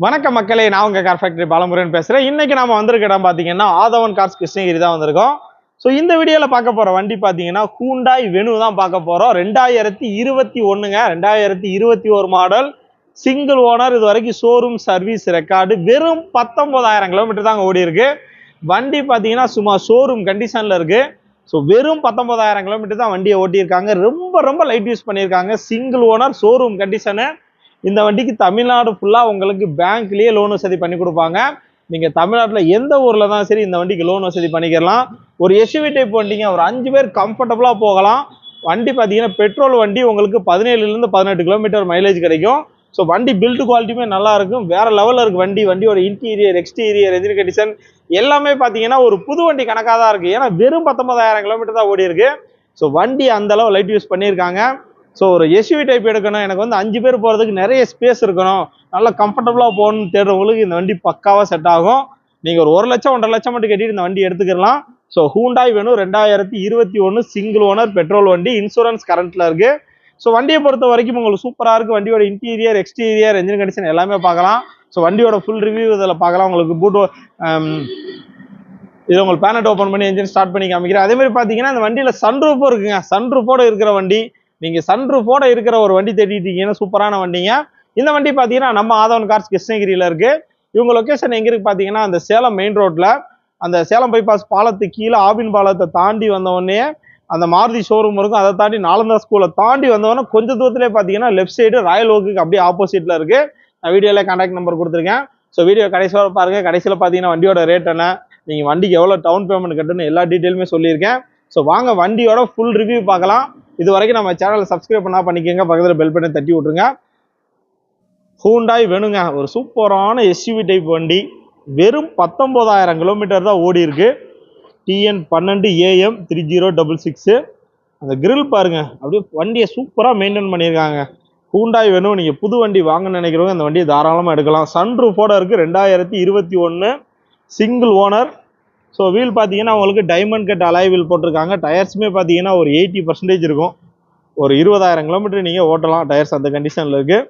வணக்கம் மக்களே, நான் உங்க கார் ஃபேக்டரி பாலமுருகன் பேசுறேன். இன்னைக்கு நாம வந்திருக்க இடம் பாத்தீங்கன்னா ஆதவன் கார்ஸ் கிருஷ்ணகிரி தான் வந்திருக்கோம். ஸோ இந்த வீடியோல பார்க்க போற வண்டி பாத்தீங்கன்னா ஹூண்டாய் வெனு தான் பார்க்க போறோம். 2021ங்க, 2021 மாடல், சிங்கிள் ஓனர். இது வரைக்கும் ஷோரூம் சர்வீஸ் ரெக்கார்டு, வெறும் 19,000 கிலோமீட்டர் தாங்க ஓடி இருக்கு. வண்டி பாத்தீங்கன்னா சும்மா ஷோரூம் கண்டிஷன்ல இருக்கு. ஸோ வெறும் 19,000 கிலோமீட்டர் தான் வண்டியை ஓட்டியிருக்காங்க. ரொம்ப ரொம்ப லைட் யூஸ் பண்ணியிருக்காங்க. Single owner, showroom condition. இந்த வண்டிக்கு தமிழ்நாடு ஃபுல்லா உங்களுக்கு பேங்க்லயே லோன் வசதி பண்ணி கொடுப்பாங்க. நீங்க தமிழ்நாட்டில் எந்த ஊர்ல தான் சரி இந்த வண்டிக்கு லோன் வசதி பண்ணிக்கலாம். ஒரு எஸ்யூவி டைப் வண்டிங்க, ஒரு 5 பேர் கம்ஃபர்டபுளா போகலாம். வண்டி பார்த்தீங்கன்னா பெட்ரோல் வண்டி, உங்களுக்கு 17லேருந்து 18 கிலோமீட்டர் மைலேஜ் கிடைக்கும். ஸோ வண்டி பில்ட் குவாலிட்டியுமே நல்லா இருக்கும், வேற லெவலில் இருக்கு வண்டி. வண்டியோட இன்டீரியர், எக்ஸ்டீரியர், என்ஜின் கண்டிஷன் எல்லாமே பார்த்தீங்கன்னா ஒரு புது வண்டி கணக்காக தான் இருக்கு. ஏன்னா வெறும் 19,000 கிலோமீட்டர் தான் ஓடி இருக்கு. ஸோ வண்டி அந்த அளவு லைட் யூஸ் பண்ணியிருக்காங்க. ஸோ ஒரு எஸ்யூவி டைப் எடுக்கணும், எனக்கு வந்து 5 பேர் போகிறதுக்கு நிறைய ஸ்பேஸ் இருக்கணும், நல்லா கம்ஃபர்டபுளாக போகணும்னு தேடுறவங்களுக்கு இந்த வண்டி பக்காவாக செட் ஆகும். நீங்கள் ஒரு 1 லட்சம் 1.5 லட்சம் மட்டும் கட்டிட்டு இந்த வண்டி எடுத்துக்கலாம். So Hyundai venue 2021 single owner petrol வண்டி, இன்சூரன்ஸ் கரண்ட்ல இருக்கு. ஸோ வண்டியை பொறுத்த வரைக்கும் உங்களுக்கு சூப்பராக இருக்கு. வண்டியோட இன்டீரியர், எக்ஸ்டீரியர், என்ஜின் கண்டிஷன் எல்லாமே பார்க்கலாம். ஸோ வண்டியோட ஃபுல் ரிவ்யூ இதில் பார்க்கலாம். உங்களுக்கு பூட் இது உங்களுக்கு பேனட் ஓப்பன் பண்ணி என்ஜின் ஸ்டார்ட் பண்ணி காமிக்கிறேன். அதே மாதிரி பார்த்தீங்கன்னா இந்த வண்டியில் சன்ரூஃபும் இருக்குங்க. சன்ரூஃபோட இருக்கிற வண்டி, நீங்க சன்ரூஃபோட இருக்கிற ஒரு வண்டி தேடிட்டீங்கன்னா சூப்பரான வண்டிங்க. இந்த வண்டி பாத்தீங்கன்னா நம்ம ஆதவன் கார்ஸ் கிருஷ்ணகிரியில இருக்கு. இவங்க லொகேஷன் எங்க இருக்கு பாத்தீங்கன்னா அந்த சேலம் மெயின் ரோட்ல, அந்த சேலம் பைபாஸ் பாலத்துக்கு கீழே ஆவின் பாலத்தை தாண்டி வந்த உடனே அந்த மாருதி ஷோரூம் இருக்கும். அதை தாண்டி நாலந்தா ஸ்கூலை தாண்டி வந்தவொடனே கொஞ்சம் தூரத்திலே பாத்தீங்கன்னா லெஃப்ட் சைடு ராயல் ஓக்கு அப்படியே ஆப்போசிட்ல இருக்கு. நான் வீடியோல கான்டாக்ட் நம்பர் கொடுத்துருக்கேன். ஸோ வீடியோ கடைசியாக பாருங்க. கடைசியில் பாத்தீங்கன்னா வண்டியோட ரேட் என்ன, நீங்க வண்டிக்கு எவ்வளவு டவுன் பேமெண்ட் கட்டணும், எல்லா டீட்டெயிலுமே சொல்லியிருக்கேன். ஸோ வாங்க வண்டியோட ஃபுல் ரிவ்யூ பார்க்கலாம். இது வரைக்கும் நம்ம சேனலை சப்ஸ்கிரைப் பண்ணா பண்ணிக்கோங்க, பக்கத்தில் பெல் பட்டனை தட்டி விட்டுருங்க. ஹூண்டாய் வெனுங்க, ஒரு சூப்பரான எஸ்யூவி டைப் வண்டி. வெறும் 19,000 கிலோமீட்டர் தான் ஓடி இருக்கு. TN12 AM 3066. அந்த கிரில் பாருங்க, அப்படியே வண்டியை சூப்பராக மெயின்டைன் பண்ணியிருக்காங்க. ஹூண்டாய் வெனு நீங்க புது வண்டி வாங்க நினைக்கிறவங்க இந்த வண்டியை தாராளமாக எடுக்கலாம். சன்ரூஃபோட இருக்கு. 2021 சிங்கிள் ஓனர். ஸோ வீல் பார்த்தீங்கன்னா உங்களுக்கு டைமண்ட் கட் அலாய் வீல் போட்டிருக்காங்க. டயர்ஸுமே பார்த்தீங்கன்னா ஒரு 80% இருக்கும். ஒரு 20,000 கிலோமீட்டர் நீங்கள் ஓட்டலாம். டயர்ஸ் அந்த கண்டிஷனில் இருக்குது.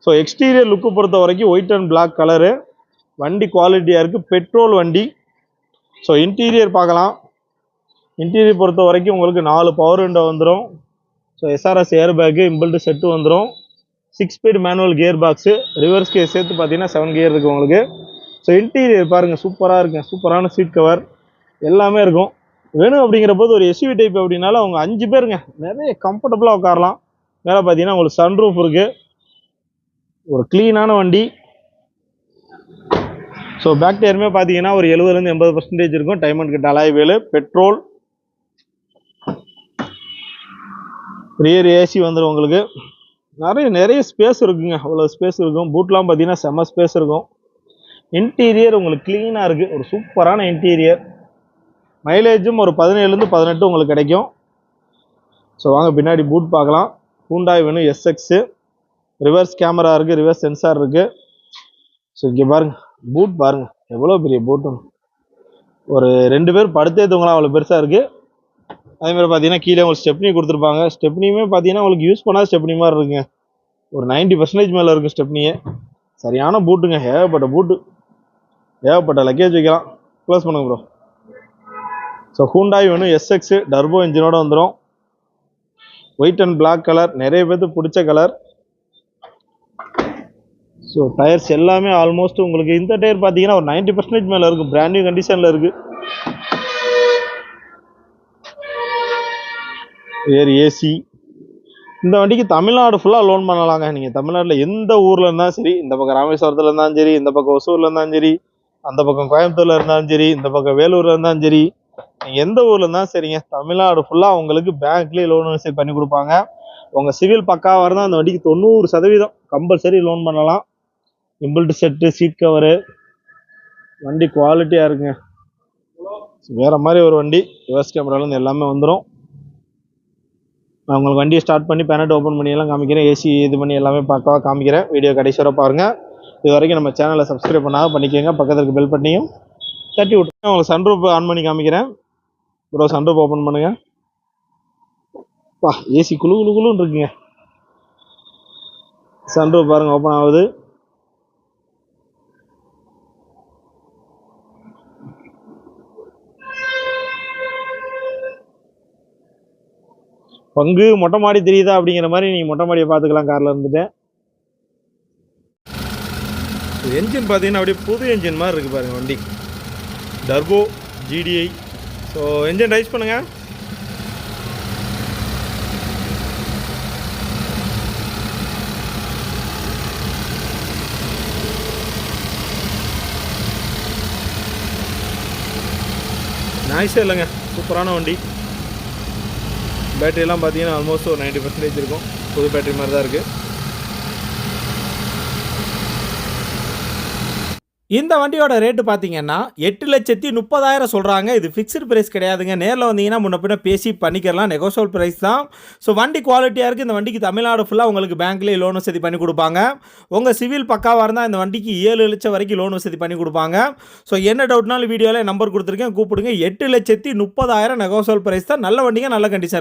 ஸோ எக்ஸ்டீரியர் லுக்கு பொறுத்த வரைக்கும் ஒயிட் அண்ட் பிளாக் கலரு. வண்டி குவாலிட்டியாக இருக்குது, பெட்ரோல் வண்டி. ஸோ இன்டீரியர் பார்க்கலாம். இன்டீரியர் பொறுத்த வரைக்கும் உங்களுக்கு 4 பவர் விண்டோ வந்துடும். So SRS air bag, inbuilt set வந்துடும். 6 speed manual gear box, reverse gear சேர்த்து பார்த்தீங்கன்னா 7 கியர் இருக்குது உங்களுக்கு. ஸோ இன்டீரியர் பாருங்கள், சூப்பராக இருக்குங்க. சூப்பரான சீட் கவர் எல்லாமே இருக்கும். வேணும் அப்படிங்கிற போது ஒரு எஸ்யூவி டைப் அப்படின்னாலும் அவங்க 5 பேருங்க நிறைய கம்ஃபர்டபுளாக உட்காரலாம். மேலே பார்த்தீங்கன்னா உங்களுக்கு சன்ரூஃப் இருக்கு. ஒரு கிளீனான வண்டி. ஸோ பேக் டயருமே பார்த்தீங்கன்னா ஒரு 70லேருந்து 80% இருக்கும். Diamond cut alloy wheel, petrol. Rear AC வந்துடும் உங்களுக்கு. நிறைய ஸ்பேஸ் இருக்குங்க, அவ்வளோ ஸ்பேஸ் இருக்கும். பூட்லாம் பார்த்தீங்கன்னா செம்ம ஸ்பேஸ் இருக்கும். இன்டீரியர் உங்களுக்கு கிளீனாக இருக்குது, ஒரு சூப்பரான இன்டீரியர். மைலேஜும் ஒரு 17லேருந்து 18 உங்களுக்கு கிடைக்கும். ஸோ வாங்க பின்னாடி பூட் பார்க்கலாம். Hyundai Venue SX. Reverse camera இருக்குது, ரிவர்ஸ் சென்சார் இருக்குது. ஸோ இங்கே பாருங்க, பூட் பாருங்க எவ்வளோ பெரிய பூட்டு. ஒரு 2 பேர் படுத்தே தூங்கலாம், அவ்வளோ பெருசாக இருக்குது. அதேமாதிரி பார்த்தீங்கன்னா கீழே உங்களுக்கு ஸ்டெப்னி கொடுத்துருப்பாங்க. ஸ்டெப்னியுமே பார்த்தீங்கன்னா உங்களுக்கு யூஸ் பண்ணாத ஸ்டெப்னி மாதிரி இருக்குங்க. ஒரு 90% மேலே இருக்கும் ஸ்டெப்னியே. சரியான பூட்டுங்க, ஏகப்பட்ட பூட்டு, ஏகப்பட்ட லக்கேஜ் வைக்கலாம். க்ளோஸ் பண்ணுங்க bro. So Hyundai Venue SX turbo இன்ஜினோட வந்துடும். ஒயிட் அண்ட் பிளாக் கலர், நிறைய பேருக்கு பிடிச்ச கலர். ஸோ டயர்ஸ் எல்லாமே ஆல்மோஸ்ட் உங்களுக்கு இந்த டயர் பார்த்தீங்கன்னா ஒரு 90% மேலே இருக்கும், பிராண்ட் நியூ கண்டிஷனில் இருக்கு. ஏர் ஏசி. இந்த வண்டிக்கு தமிழ்நாடு ஃபுல்லாக லோன் பண்ணலாங்க. நீங்கள் தமிழ்நாட்டில் எந்த ஊரில் இருந்தாலும் சரி, இந்த பக்கம் ராமேஸ்வரத்தில் இருந்தாலும் சரி, இந்த பக்கம் ஒசூரில் இருந்தாலும் சரி, அந்த பக்கம் கோயம்புத்தூரில் இருந்தாலும் சரி, இந்த பக்கம் வேலூரில் இருந்தாலும் சரி, நீங்கள் எந்த ஊரில் இருந்தாலும் சரிங்க, தமிழ்நாடு ஃபுல்லாக உங்களுக்கு பேங்க்லேயே லோன் வசதி பண்ணி கொடுப்பாங்க. உங்கள் சிவில் பக்காவாக இருந்தால் அந்த வண்டிக்கு 90% கம்பல்சரி லோன் பண்ணலாம். இம்பிள்ட் செட்டு, சீட் கவரு, வண்டி குவாலிட்டியாக இருக்குங்க. வேறு மாதிரி ஒரு வண்டி. ரிவர்ஸ் கேமராலேருந்து எல்லாமே வந்துடும். நான் உங்களுக்கு வண்டியை ஸ்டார்ட் பண்ணி பேனட் ஓப்பன் பண்ணி எல்லாம் காமிக்கிறேன். ஏசி இது பண்ணி எல்லாமே பக்காவாக காமிக்கிறேன். வீடியோ கடைசி வரை பாருங்கள். இது வரைக்கும் நம்ம சேனலை சப்ஸ்கிரைப் பண்ணால் பண்ணிக்கோங்க, பக்கத்துக்கு பெல் பட்டனையும் தட்டி விட்டுருங்க. உங்களுக்கு சன்ரூப் ஆன் பண்ணி காமிக்கிறேன். ப்ரோ சன்ரூப் ஓப்பன் பண்ணுங்க. பா ஏசி குழு குழு குழுன்னு இருக்குங்க. சன்ரூப் பாருங்க ஓப்பன் ஆகுது. பங்கு மொட்டை மாடி தெரியுதா அப்படிங்கிற மாதிரி நீங்கள் மொட்டை மாடியை பார்த்துக்கலாம் காரில் இருந்துட்டு. என்ஜின் பார்த்தீங்கன்னா அப்படியே புது என்ஜின் மாதிரி இருக்குது பாருங்கள் வண்டி. Turbo GDI. So engine rice பண்ணுங்கள். நாய்ஸே இல்லைங்க, சூப்பரான வண்டி. பேட்டரியெல்லாம் பார்த்தீங்கன்னா ஆல்மோஸ்ட் ஒரு 90% இருக்கும். புது பேட்டரி மாதிரி தான் இருக்குது. இந்த வண்டியோட ரேட்டு பார்த்தீங்கன்னா 8,30,000 சொல்கிறாங்க. இது ஃபிக்ஸ்டு ப்ரைஸ் கிடையாதுங்க. நேரில் வந்தீங்கன்னா முன்ன பின்ன பேசி பண்ணிக்கலாம். நெகோஷியபிள் ப்ரைஸ் தான். ஸோ வண்டி குவாலிட்டியாக இருக்குது. இந்த வண்டிக்கு தமிழ்நாடு ஃபுல்லாக உங்களுக்கு பேங்க்லேயே லோன் வசதி பண்ணி கொடுப்பாங்க. உங்கள் சிவில் பக்காவாக இருந்தால் இந்த வண்டிக்கு 7 லட்சம் வரைக்கும் லோன் வசதி பண்ணி கொடுப்பாங்க. ஸோ என்ன டவுட்னாலும் வீடியோவில் நம்பர் கொடுத்துருக்கேன், கூப்பிடுங்க. 8,30,000 நெகோஷியபிள் ப்ரைஸ் தான். நல்ல வண்டிங்க, நல்ல கண்டிஷன்.